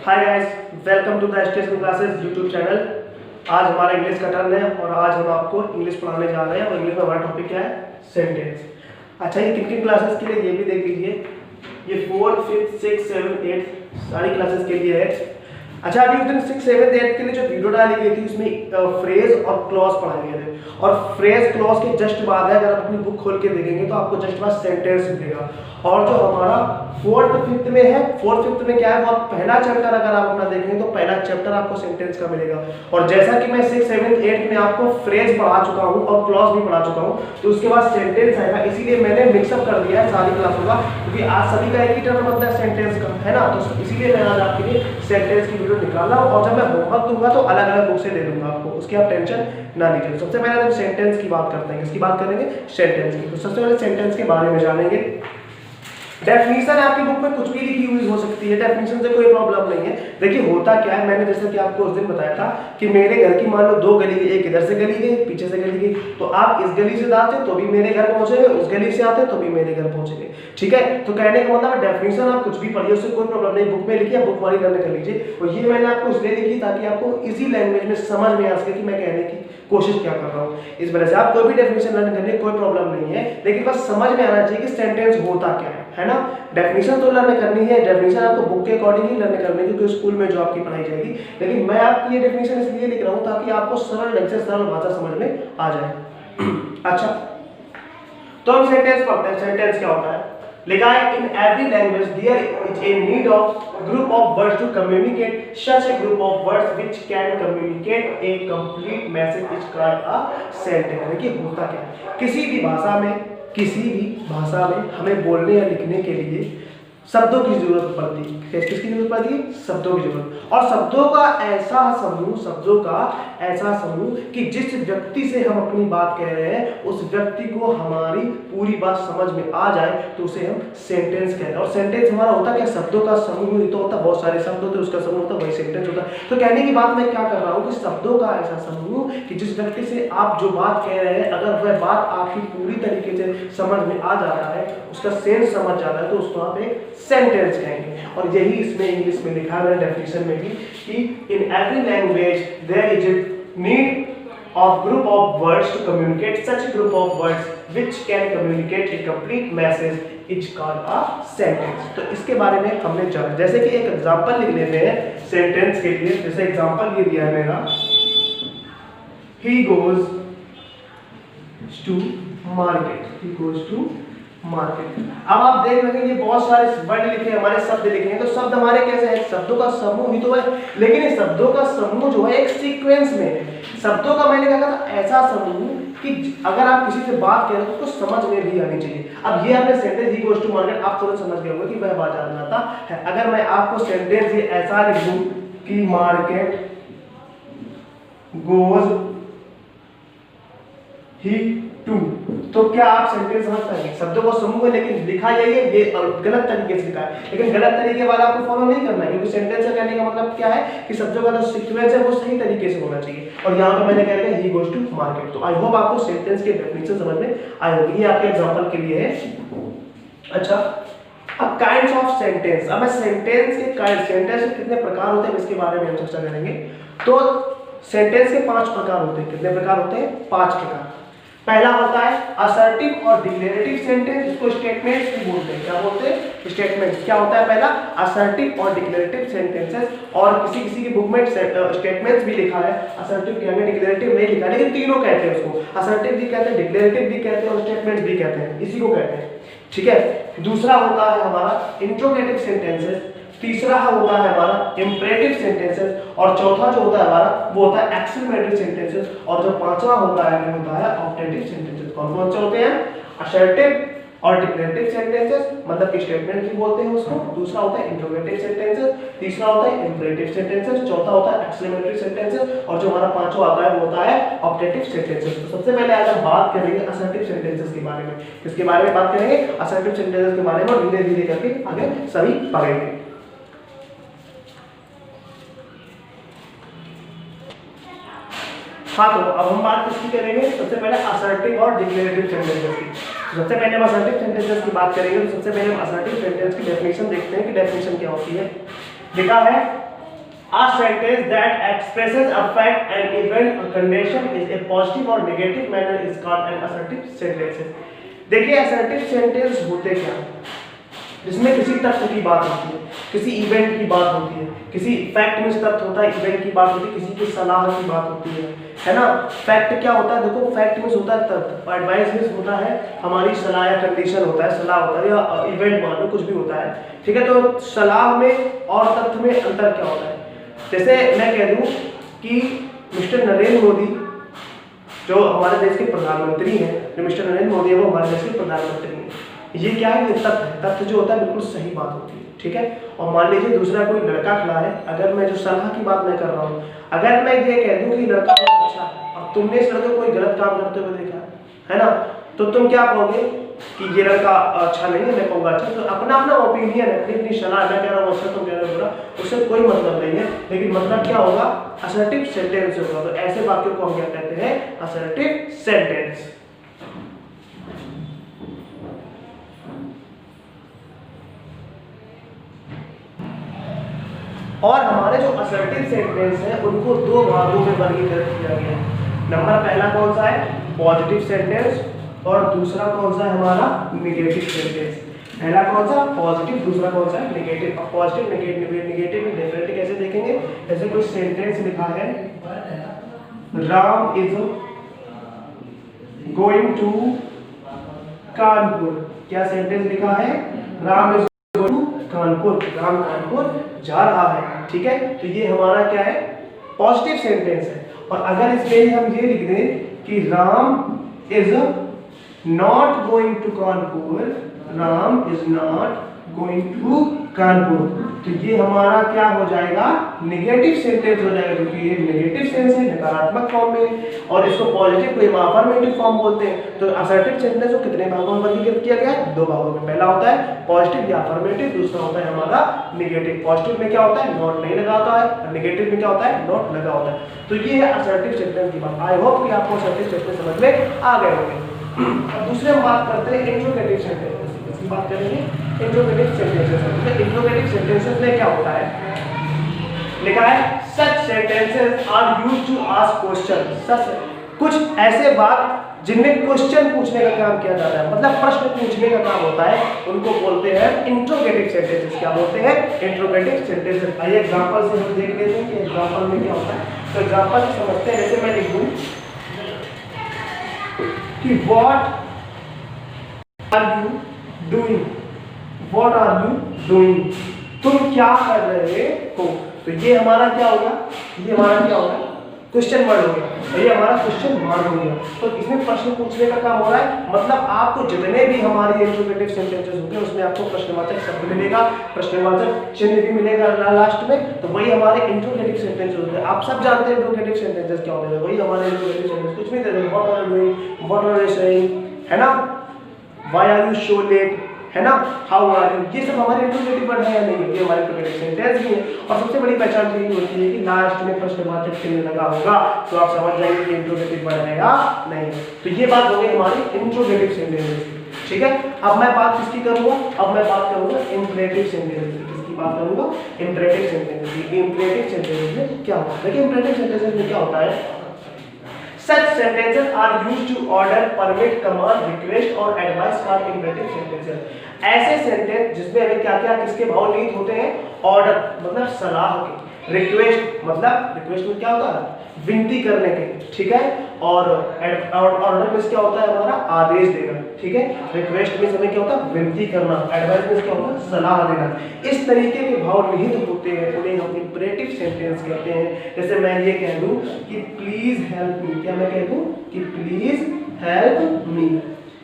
Hi guys, welcome to the education classes YouTube channel. आज हमारा English का turn है और आज हम आपको इंग्लिश पढ़ाने जा रहे हैं और इंग्लिश में हमारा टॉपिक क्या है? सेंटेंस। अच्छा, ये किन किन क्लासेस के लिए ये भी देख लीजिए। ये 4th, 5th, 6th, 7th, 8th सारी क्लासेस के लिए है। अच्छा, अभी उस दिन 6th, 7th, 8th के लिए जो वीडियो डाली गई थी उसमें फ्रेज और क्लॉज पढ़ाए गए थे और फ्रेज क्लॉज के जस्ट बाद है, अगर आप अपनी बुक खोल के देखेंगे तो आपको जस्ट बाद सेंटेंस मिलेगा। और जो हमारा 4th, 5th में है, 4th, 5th में क्या है, वो पहला चैप्टर अगर आप अपना देखेंगे तो पहला चैप्टर आपको सेंटेंस का मिलेगा। और जैसा कि मैं 6th, 7th, 8th में आपको फ्रेज पढ़ा चुका हूँ और क्लॉज भी पढ़ा चुका हूँ, तो उसके बाद सेंटेंस आएगा। इसीलिए मैंने मिक्सअप कर दिया है सारी क्लासों का, क्योंकि आज सभी का एक ही टर्म बनता है सेंटेंस का, है ना। तो इसीलिए मैं आज आपके लिए सेंटेंस की वीडियो निकाल रहा हूँ और जब मैं होमवर्क दूंगा तो अलग अलग बुक से दे दूंगा आपको, उसकी आप टेंशन ना लीजिए। सबसे पहले हम सेंटेंस की बात करते हैं। किसकी बात करेंगे? सेंटेंस की। तो सबसे पहले सेंटेंस के बारे में जानेंगे। डेफिनेशन आपकी बुक में कुछ भी लिखी हुई हो सकती है, डेफिनेशन से कोई प्रॉब्लम नहीं है। देखिए होता क्या है, मैंने जैसा कि आपको उस दिन बताया था कि मेरे घर की मान लो 2 गली, एक इधर से गली गई, पीछे से गली गई, तो आप इस गली से आते तो भी मेरे घर पहुंचेंगे, उस गली से आते तो भी मेरे घर पहुंचेंगे, ठीक है। तो कहने का मतलब डेफिनेशन आप कुछ भी पढ़िए, उससे कोई प्रॉब्लम नहीं। बुक में लिखिए, बुक वाली लर्न कर लीजिए। और ये मैंने आपको इसलिए लिखी ताकि आपको इसी लैंग्वेज में समझ में आ सके कि मैं कहने की कोशिश क्या कर रहा हूँ। इस वजह से आप कोई भी डेफिनेशन लर्न करने कोई प्रॉब्लम नहीं है, लेकिन बस समझ में आना चाहिए कि सेंटेंस होता क्या है ना। डेफिनेशन तो लर्न करनी है, डेफिनेशन आपको बुक के अकॉर्डिंग ही लर्न करनी है, क्योंकि स्कूल में जो आपकी पढ़ाई जाएगी। लेकिन मैं आपकी ये डेफिनेशन इसलिए लिख रहा हूँ ताकि आपको सरल ढंग से सरल भाषा समझ में आ जाए। अच्छा, तो हम सेंटेंस पढ़ते हैं। सेंटेंस क्या होता है? लिखा है, in every language there is a need of group of words to communicate such a group of words which can communicate a complete message is called a sentence. देखिए होता क्या है, किसी भी भाषा में हमें बोलने या लिखने के लिए शब्दों की जरूरत पड़ती है। किसकी जरूरत पड़ती है? शब्दों की जरूरत। और शब्दों का ऐसा समूह कि जिस व्यक्ति से हम अपनी बात कह रहे हैं उस व्यक्ति को हमारी पूरी बात समझ में आ जाए तो उसे हम सेंटेंस कहते हैं। और सेंटेंस हमारा होता क्या? शब्दों का समूह ही तो होता है, बहुत सारे शब्द होते हैं, उसका समूह होता है, वही सेंटेंस होता है। तो कहने की बात मैं क्या कर रहा हूँ कि शब्दों का ऐसा समूह कि जिस व्यक्ति से आप जो बात कह रहे हैं, अगर वह बात आपकी पूरी तरीके से समझ में आ जाता है, उसका सेंस समझ जाता है, तो उसको आप एक सेंटेंस कहेंगे। और यही इसमें इंग्लिश में लिखा है डेफिनेशन में भी कि in every language there is a need of group of words to communicate such a group of words which can communicate a complete message is called a sentence। तो इसके बारे में हमने जाना। जैसे कि एक एग्जांपल लिख लेते हैं सेंटेंस के लिए। जैसे एग्जांपल ये दिया है मेरा, he goes to market। अब आप देख रहे हैं ये बहुत सारे वर्ड लिखे, हमारे शब्द लिखे हैं। तो शब्द हमारे कैसे हैं? शब्दों का समूह ही तो है, लेकिन इस शब्दों का समूह जो है एक सीक्वेंस में है। शब्दों का मैंने कहा था ऐसा समूह कि अगर आप किसी से बात करें तो उसको समझ में भी आनी चाहिए। अब ये आपने सेंटेंस ही गोज टू मार्केट, आप तुरंत समझ गए होंगे कि वह बाजार जाता है। अगर मैं आपको सेंटेंस ये ऐसा लिख दूं कि मार्केट गोज ही टू, तो क्या आप सेंटेंस समझ पाएंगे? शब्दों को समूह है, लेकिन लिखा ये गलत तरीके से लिखा है। लेकिन गलत तरीके वाला आपको फॉलो नहीं करना है, क्योंकि सेंटेंस का कहने का मतलब क्या है कि शब्दों का जो सीक्वेंस है वो सही तरीके से होना चाहिए। और यहाँ पे मैंने कह दिया ही गोज टू मार्केट। तो आई होप आपको सेंटेंस के डेफिनेशन समझ में आए होंगे। ये आपके एग्जांपल के लिए है। अच्छा, अब काइंड्स ऑफ सेंटेंस। अब मैं सेंटेंस के कितने प्रकार होते हैं इसके बारे में हम चर्चा करेंगे। तो सेंटेंस के 5 प्रकार होते हैं। कितने प्रकार होते हैं? 5 प्रकार। पहला होता है असर्टिव और डिक्लेरेटिव सेंटेंस, इसको स्टेटमेंट्स भी बोलते हैं। क्या बोलते हैं? स्टेटमेंट्स। क्या होता है पहला? असर्टिव और डिक्लेरेटिव सेंटेंसेस। और किसी की बुक में स्टेटमेंट्स भी लिखा है, असर्टिव कहते हैं, डिक्लेरेटिव नहीं लिखा, लेकिन तीनों कहते हैं उसको। असर्टिव भी कहते हैं, डिक्लेरेटिव भी कहते हैं और स्टेटमेंट्स भी कहते हैं, इसी को कहते हैं, ठीक है। दूसरा होता है हमारा इंट्रोगेटिव सेंटेंसेस। तीसरा होता है हमारा इंपरेटिव सेंटेंसेस। और चौथा जो होता है हमारा वो होता है एक्सक्लेमेटरी सेंटेंसेस। और जो पांचवा होता है वो होता है ऑब्जेक्टिव सेंटेंसेस। कौन कौन से होते हैं? असर्टिव और डिक्लेरेटिव सेंटेंसेस, मतलब कि स्टेटमेंट भी बोलते हैं उसको। दूसरा होता है इंट्रोगेटिव सेंटेंसेस, तीसरा होता है इंपरेटिव सेंटेंसेस, चौथा होता है एक्सक्लेमेटरी सेंटेंसेस, और जो हमारा पांचवा आता है वो होता है ऑब्जेक्टिव सेंटेंसेस। तो सबसे पहले आज हम बात करेंगे असर्टिव सेंटेंसेस के बारे में। किसके बारे में बात करेंगे? असर्टिव सेंटेंसेस के बारे में। और धीरे धीरे करके आगे सभी पढ़ेंगे। हाँ, तो अब हम बात किसकी करेंगे? सबसे पहले असर्टिव और डिक्लेरेटिव सेंटेंसेस की। सबसे पहले हम असर्टिव सेंटेंसेस की बात करेंगे। तो सबसे पहले हम असर्टिव सेंटेंस की डेफिनेशन देखते हैं कि डेफिनेशन क्या होती है। लिखा है A sentence that expresses a fact, an event, a condition is a positive or negative manner is called an assertive sentence. देखिए assertive sentence होते क्या, जिसमें किसी तथ्य की बात होती है, किसी इवेंट की बात होती है, किसी फैक्ट में तथ्य होता है, इवेंट की बात होती है, किसी की सलाह की बात होती है ना। फैक्ट क्या होता है, देखो फैक्ट में होता है तथ्य, और एडवाइस में होता है हमारी सलाह या कंडीशन होता है, सलाह होता है या इवेंट मान लो कुछ भी होता है, ठीक है। तो सलाह में और तथ्य में अंतर क्या होता है। जैसे मैं कह दूं कि मिस्टर नरेंद्र मोदी जो हमारे देश के प्रधानमंत्री हैं, जो मिस्टर नरेंद्र मोदी है वो हमारे देश के प्रधानमंत्री हैं, ये क्या है, ये तथ्य है। तथ्य जो होता है बिल्कुल सही बात होती है, ठीक है। और मान लीजिए दूसरा कोई लड़का खड़ा है, अगर मैं जो सलाह की बात मैं कर रहा हूँ, अगर मैं ये कह दूं कि लड़का बहुत अच्छा है और तुमने इस लड़के को कोई गलत काम करते हुए देखा है ना, तो तुम क्या कहोगे कि ये लड़का अच्छा नहीं है, मैं कहूँगा अच्छा। तो अपना अपना ओपिनियन है, अपनी अपनी सलाह, मैं कह रहा हूँ अच्छा, तुम कह रहे हो बुरा, उससे कोई मतलब नहीं है, लेकिन मतलब क्या होगा, असर्टिव सेंटेंस होगा। तो ऐसे वाक्यों को हम क्या कहते हैं, असर्टिव सेंटेंस। और हमारे जो असर्टिव सेंटेंस है उनको दो भागों में वर्गीकृत किया गया है। नंबर पहला कौन सा है, पॉजिटिव सेंटेंस, और दूसरा कौन सा है हमारा, नेगेटिव सेंटेंस। पहला कौन सा, पॉजिटिव, दूसरा कौन सा है, नेगेटिव। अब पॉजिटिव नेगेटिव में डिफरेंट कैसे देखेंगे, जैसे कोई सेंटेंस लिखा है, Ram is going to Kanpur. क्या सेंटेंस लिखा है, Ram is going to Kanpur, Ram Kanpur जा रहा है, ठीक है। तो ये हमारा क्या है, पॉजिटिव सेंटेंस है। और अगर इसमें हम ये लिख दें कि Ram is not going to Kanpur, Ram is not going to Kanpur, तो ये हमारा क्या हो जाएगा, नेगेटिव सेंटेंस हो जाएगा, क्योंकि ये नेगेटिव सेंस है, नकारात्मक फॉर्म में, और इसको पॉजिटिव को अफर्मेटिव फॉर्म बोलते हैं। तो असर्टिव सेंटेंस को कितने भागों में वर्गीकृत किया गया है, दो भागों में। पहला होता है पॉजिटिव या अफर्मेटिव, दूसरा होता है हमारा नेगेटिव। पॉजिटिव में क्या होता है, नॉट नहीं लगा होता है, और नेगेटिव में क्या होता है, नॉट लगा होता है। तो ये है असर्टिव सेंटेंस की बात। आई होप कि आपको असर्टिव सेंटेंस समझ में आ गए होंगे। अब दूसरे हम बात करते हैं इंट्रोगेटिव सेंटेंस, इसकी बात करेंगे इंट्रोगेटिव सेंटेंसेस। तो इंट्रोगेटिव सेंटेंसेस में क्या होता है, लिखा है such sentences are used to ask question. Such कुछ ऐसे बात जिनमें क्वेश्चन पूछने का काम किया जाता है, मतलब प्रश्न पूछने का काम होता है, उनको बोलते हैं इंट्रोगेटिव सेंटेंसेस। क्या बोलते हैं, इंट्रोगेटिव सेंटेंसेस। आइए एग्जांपल से हम देख लेते हैं कि एग्जांपल में क्या होता है। तो एग्जांपल से समझते हैं, जैसे मैं लिख दूं कि what are you doing, what are you doing, तुम क्या कर रहे हो। तो ये हमारा क्या होगा, ये हमारा क्या होगा, क्वेश्चन वर्ड हो गया, ये हमारा क्वेश्चन वर्ड हो गया। तो इसमें प्रश्न पूछने का काम हो रहा है, मतलब आपको जितने भी हमारी इंट्रोगेटिव सेंटेंसेस होंगे उसमें आपको प्रश्नवाचक शब्द मिलेगा, प्रश्नवाचक चिन्ह भी मिलेगा लास्ट में। तो वही हमारे इंट्रोगेटिव सेंटेंस होते हैं। आप सब जानते हैं इंट्रोगेटिव सेंटेंसेस क्या होते हैं, वही हमारे इंट्रोगेटिव सेंटेंस। कुछ भी दे दो, what are you doing, what are you saying, है ना, why are you so late, है ना, हाउ आर यू, ये सब हमारे इंट्रोगेटिव वर्ड है या नहीं, ये हमारे इंट्रोगेटिव सेंटेंस भी है। और सबसे बड़ी पहचान यही होती है कि लास्ट में प्रश्नवाचक चिन्ह लगा होगा, तो आप समझ जाएंगे कि इंट्रोगेटिव वर्ड है या नहीं। तो ये बात हो गई हमारी इंट्रोगेटिव सेंटेंस, ठीक है। अब मैं बात किसकी करूंगा, अब मैं बात करूंगा इंपरेटिव सेंटेंस की। किसकी बात करूंगा, इंपरेटिव सेंटेंस की। इंपरेटिव सेंटेंस में क्या होता है, देखिए इंपरेटिव सेंटेंस में क्या होता है, such sentences are used to order, permit, command, request और advice called imperative sentences। ऐसे सेंटेंस जिसमें हमें क्या क्या किसके भाव निहित होते हैं, ऑर्डर मतलब सलाह के, रिक्वेस्ट मतलब रिक्वेस्ट में क्या होता है, विनती करने के, ठीक है, और ऑर्डर में क्या होता है हमारा आदेश देना, ठीक है। रिक्वेस्ट में हमें क्या होता है, विनती करना, एडवाइस में क्या होता है, सलाह देना। इस तरीके के भाव निहित होते हैं, उन्हें हम इंपरेटिव सेंटेंस कहते हैं। जैसे मैं ये कह दूं कि प्लीज हेल्प मी, क्या मैं कह दूं कि प्लीज हेल्प मी,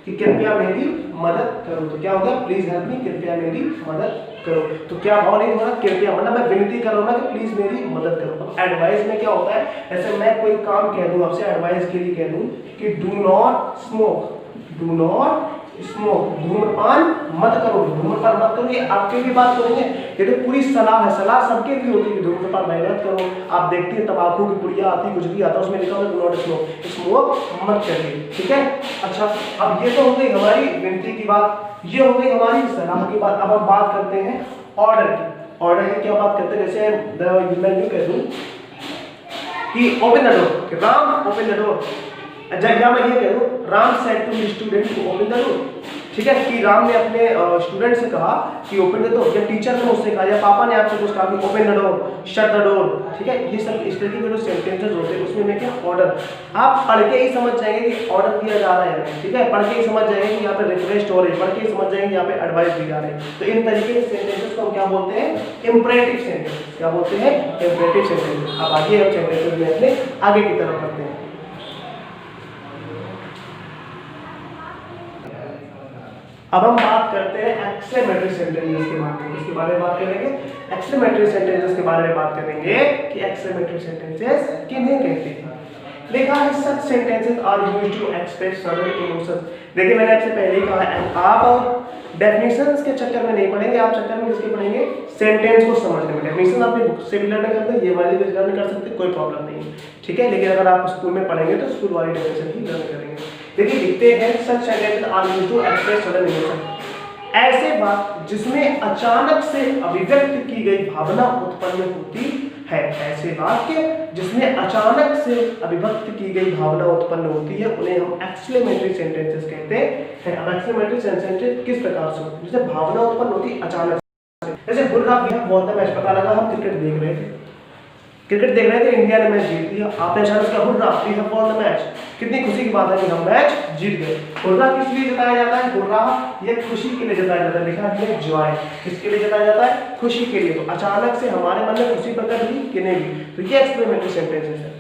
कि कृपया मेरी मदद करो। तो क्या होगा, प्लीज हेल्प मी, कृपया मेरी मदद करो। तो क्या भाव नहीं होगा, कृपया मतलब मैं विनती कर रहा हूं ना कि प्लीज मेरी मदद करो। एडवाइस में क्या होता है, जैसे मैं कोई काम कह दूं आपसे, एडवाइस के लिए कह दूं कि do not smoke, do not smoke, धूम्रपान मत करो, धूम्रपान मत करो, ये आपके भी बात करेंगे। ये तो पूरी सलाह है, सलाह सबके लिए होती है, धूम्रपान मत करो। आप देखते हैं तंबाकू की पुड़िया आती, कुछ भी आता है, उसमें लिखा होता है डू नॉट स्मोक, स्मोक मत करिए, ठीक है। अच्छा, अब ये तो हो गई हमारी विनती की बात, ये हो गई हमारी सलाह की बात। अब हम बात करते हैं ऑर्डर की। ऑर्डर की क्या बात करते हैं, जैसे मैं यूं कह दूं कि ओपन द डोर, कि राम ओपन द डोर, या मैं ये कह दूं Ram said to student to open the door, ठीक है, कि राम ने अपने स्टूडेंट से कहा कि ओपन द डोर, या टीचर ने उससे कहा, या पापा ने आपसे कुछ कहा कि open the door, shut the door, ठीक है। ये सब इस तरीके के जो सेंटेंसेस होते हैं उसमें मैं क्या ऑर्डर, आप पढ़ के ही समझ जाएंगे कि ऑर्डर दिया जा रहा है, ठीक है, पढ़ के ही समझ जाएंगे कि यहाँ पे रिक्वेस्ट हो रही है, पढ़ के ही समझ जाएंगे यहाँ पे एडवाइस दी जा रही है। तो इन तरीके के सेंटेंसेस को हम क्या बोलते हैं, इंपरेटिव सेंटेंस, क्या बोलते हैं, इंपरेटिव सेंटेंस। अब आगे हम सेंटेंसेस में अपने आगे की तरफ बढ़ते हैं। अब हम बात करते हैं एक्सक्लेमेटरी सेंटेंसेस के बारे में, इसके बारे में बात करेंगे, एक्सक्लेमेटरी सेंटेंसेस के बारे में बात करेंगे कि एक्सक्लेमेटरी सेंटेंसेस किन्हें कहते हैं। लिखा है such sentences are used to express certain emotions. देखिए मैंने आपसे पहले ही कहा है, आप डेफिनेशंस के चक्कर में नहीं पढ़ेंगे, आप चक्कर में किसके पढ़ेंगे, सेंटेंस को समझने में। डेफिनेशन अपनी बुक से भी लर्न करते हैं, ये वाली भी लर्न कर सकते हैं, कोई प्रॉब्लम नहीं है, ठीक है। लेकिन अगर आप स्कूल में पढ़ेंगे तो स्कूल वाली डेफिनेशन ही लर्न करेंगे। देखिए लिखते हैं such sentences are used to express certain emotions, ऐसे बात जिसमें अचानक से अभिव्यक्त की गई भावना उत्पन्न होती है, ऐसे वाक्य जिसमें अचानक से अभिव्यक्त की गई भावना उत्पन्न होती है उन्हें हम एक्सक्लेमेटरी सेंटेंसेस कहते हैं। अब एक्सक्लेमेटरी सेंटेंसेस किस प्रकार से होती है, जैसे भावना उत्पन्न होती अचानक से, जैसे हुर्रा बहुत मैच पता लगा, हम क्रिकेट देख रहे थे, इंडिया ने मैच जीत लिया, आपने अचानक कहा hurrah we have won the match, कितनी खुशी की बात है कि हम मैच जीत गए। हुर्रा किस लिए जताया जाता है, हुर्रा ये खुशी के लिए जताया जाता है, लिखा है जॉय, किसके लिए जताया जाता है, खुशी के लिए। तो अचानक से हमारे मन में खुशी प्रकट हुई कि नहीं, तो ये एक्सक्लेमेटरी सेंटेंसेस है।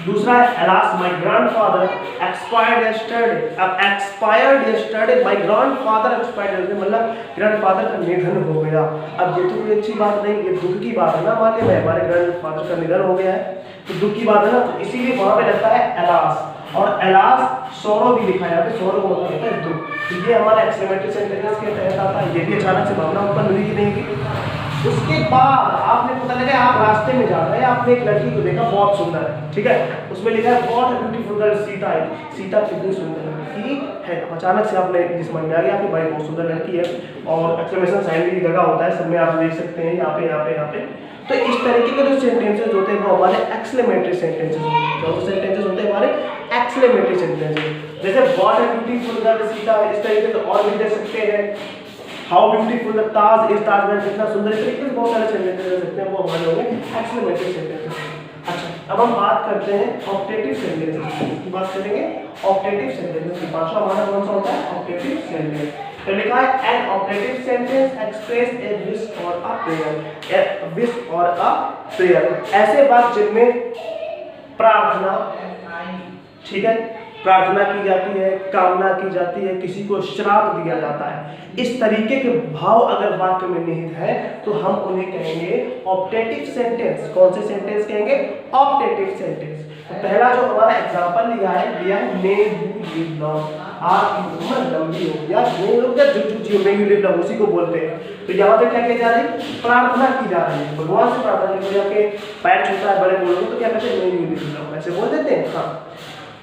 दूसरा है alas my grandfather expired yesterday। अब expired yesterday, my grandfather expired yesterday मतलब ग्रैंडफादर का निधन हो गया। अब ये तो कोई अच्छी बात नहीं, ये दुख की बात है ना, मान लीजिए हमारे ग्रैंडफादर का निधन हो गया है तो दुख की बात है ना, तो इसीलिए वहां पे लगता है alas, और alas sorrow भी लिखा है, sorrow मतलब होता है दुख। तो ये हमारा एक्सक्लेमेटरी सेंटेंस के तहत आता है, ये भी अचानक से भावना उत्पन्न हुई कि नहीं की। उसके बाद आपने पता लगा आप रास्ते में जा रहे हैं, आपने एक लड़की को देखा बहुत सुंदर है, ठीक है, उसमें लिखा है what a beautiful girl Sita है, सीता कितनी सुंदर लड़की है। अचानक से आपने ये समझ में आ गया आपकी भाई बहुत सुंदर लड़की है, और एक्सक्लेमेशन साइन भी जगह होता है, सब में आप देख सकते हैं यहाँ पे यहाँ पे यहाँ पे। तो इस तरीके के जो सेंटेंसेस होते हैं वो हमारे एक्सक्लेमेटरी सेंटेंसेस होते हैं। जो सेंटेंसेस होते हैं हमारे एक्सक्लेमेटरी सेंटेंसेस, जैसे what a beautiful girl Sita, इस तरीके से और भी दे सकते हैं। How beautiful the Taj is, Taj Mahal कितना सुंदर, इस तरीके से बहुत सारे सेंटेंसेस दे सकते हैं, वो हमारे हो गए एक्सक्लेमेटरी सेंटेंसेस। अच्छा अब हम बात करते हैं ऑप्टेटिव सेंटेंसेस की, बात करेंगे ऑप्टेटिव सेंटेंसेस की। पांचवा हमारा कौन सा होता है, ऑप्टेटिव सेंटेंस। तो लिखा है an optative sentence express a wish or a prayer, A wish or a prayer, ऐसे बात जिनमें प्रार्थना, ठीक है, प्रार्थना की जाती है, कामना की जाती है, किसी को श्राप दिया जाता है, इस तरीके के भाव अगर वाक्य में निहित है तो हम उन्हें कहेंगे ऑप्टेटिव सेंटेंस। कौन से सेंटेंस कहेंगे, ऑप्टेटिव सेंटेंस। तो पहला जो हमारा एग्जांपल लिया है मे यू लिव लॉन्ग, आपकी उम्र लंबी हो, या मे लोग जो मे यू लिव लॉन्ग उसी को बोलते हैं। तो यहाँ पे क्या की जा रही है, प्रार्थना की जा रही है, भगवान से प्रार्थना की, आपके पैर छूता है बड़े बोलोगे तो क्या कहते हैं, मे यू लिव लॉन्ग, ऐसे बोल देते हैं। हाँ,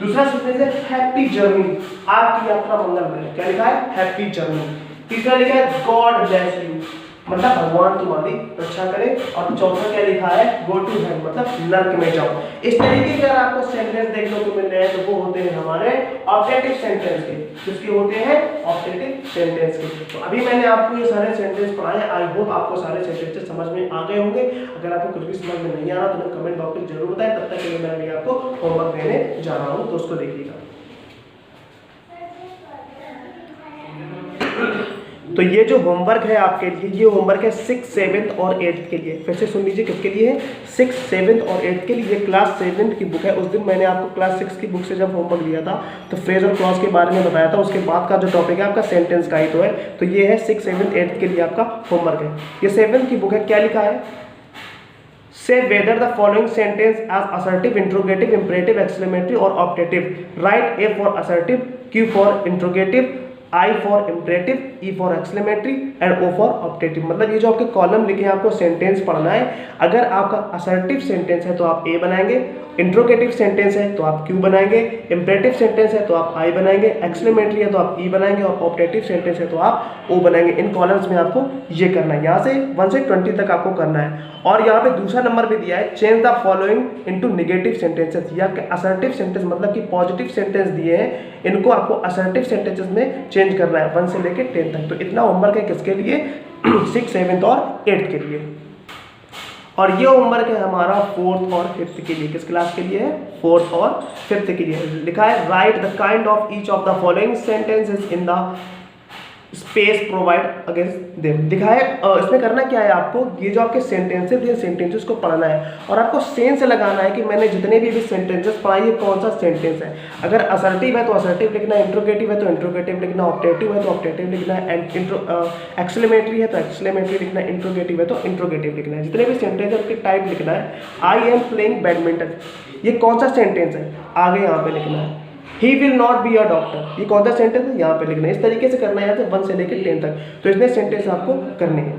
दूसरा सेंटेंस है हैप्पी जर्नी, आपकी यात्रा मंगलमय, क्या लिखा है, हैप्पी जर्नी। तीसरा लिखा है गॉड ब्लेस यू, मतलब भगवान तुम्हारी रक्षा करे। और चौथा क्या लिखा है, गो टू हेल, मतलब नर्क में जाओ। इस तरीके के अगर आपको सेंटेंस देखने को मिल रहे हैं तो वो होते हैं हमारे ऑप्टेटिव सेंटेंस के। किसके होते हैं, ऑप्टेटिव सेंटेंस के। तो अभी मैंने आपको ये सारे सेंटेंस पढ़ाए, आई होप आपको सारे सेंटेंसेस समझ में आ गए होंगे। अगर आपको कुछ भी समझ में नहीं आ रहा तो मैं कमेंट बॉक्स में जरूर बताएं, तब तक के लिए मैं आपको होमवर्क देने जा रहा हूँ, तो उसको देखिएगा। तो ये जो होमवर्क है आपके लिए, ये होमवर्क है 6th, 7th और 8th के लिए। फिर से सुन लीजिए किसके लिए है, 6th, 7th और 8th के लिए। क्लास 7th की बुक है। उस दिन मैंने आपको क्लास 6 की बुक से जब होमवर्क दिया था तो फ्रेज और क्लॉज के बारे में बताया था। उसके बाद का जो टॉपिक है आपका सेंटेंस का ही तो है। तो ये है 6th, 7th, 8th के लिए आपका होमवर्क है। ये 7th की बुक है। क्या लिखा है, Say whether the following sentence as assertive, interrogative, imperative, exclamatory or optative. Write A for assertive, Q for interrogative, I for imperative, E for exclamatory and O for optative. मतलब ये जो आपके column लिखे हैं आपको सेंटेंस पढ़ना है। अगर आपका असर्टिव सेंटेंस है तो आप A बनाएंगे, इंट्रोगेटिव सेंटेंस है तो आप Q बनाएंगे, इंपेरेटिव सेंटेंस है तो आप I बनाएंगे, एक्सक्लेमेटरी है तो आप E बनाएंगे और ऑप्टेटिव सेंटेंस है तो आप O बनाएंगे। इन कॉलम्स में आपको ये करना है, यहाँ से 1 से 20 तक आपको करना है। और यहाँ पे दूसरा नंबर भी दिया है, change the following into negative sentences. ये आपके असर्टिव सेंटेंस मतलब कि पॉजिटिव सेंटेंस दिए हैं, इनको आपको असर्टिव सेंटेंसेस में चेंज करना है 1 से लेकर 10 तक। तो इतना होमवर्क है किसके लिए? 6, 7 और 8 के लिए। और ये होमवर्क है हमारा 4th और 5th के लिए। किस क्लास के लिए है? 4th और 5th के लिए। लिखा है right the kind of each of the following sentences in the space provide against them. दिखा है इसमें करना क्या है आपको, ये जो आपके सेंटेंसेस हैं सेंटेंसेस को पढ़ना है और आपको सेंस लगाना है कि मैंने जितने भी सेंटेंसेस पढ़ाए ये कौन सा सेंटेंस है। अगर असर्टिव है तो असर्टिव लिखना है, इंट्रोगेटिव है तो इंट्रोगेटिव लिखना, ऑप्टेटिव है तो ऑप्टेटिव लिखना है, एक्सक्लेमेटरी है तो एक्सक्लेमेटरी लिखना है, इंट्रोगेटिव है तो इंट्रोगेटिव लिखना है। जितने भी सेंटेंस है उनके टाइप लिखना है। आई एम प्लेइंग बैडमिंटन, ये कौन सा सेंटेंस है, आगे यहाँ पे लिखना है। He will not be a doctor, ये कौन सा सेंटेंस है, यहाँ पे लिखना है। इस तरीके से करना है यहाँ से 1 से लेकर 10 तक। तो इतने सेंटेंस आपको करने हैं।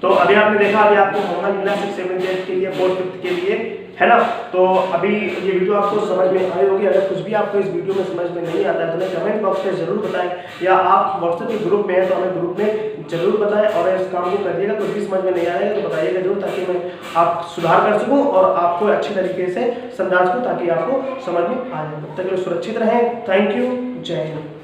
तो अभी आपने देखा, अभी आपको होमवर्क मिला 6, 7, 8 के लिए, 4th, 5th के लिए, है ना। तो अभी ये वीडियो आपको समझ में आई होगी। अगर कुछ भी आपको इस वीडियो में समझ में नहीं आता है तो हमें कमेंट बॉक्स में जरूर बताएं, या आप व्हाट्सएप के ग्रुप में हैं तो हमें ग्रुप में जरूर बताएं। और इस काम को करिएगा, कुछ भी समझ में नहीं आएगा तो बताइएगा जरूर, ताकि मैं आप सुधार कर सकूँ और आपको अच्छी तरीके से समझा सकूँ, ताकि आपको समझ में आ जाए। तब तक के लिए सुरक्षित रहें। थैंक यू, जय हिंद।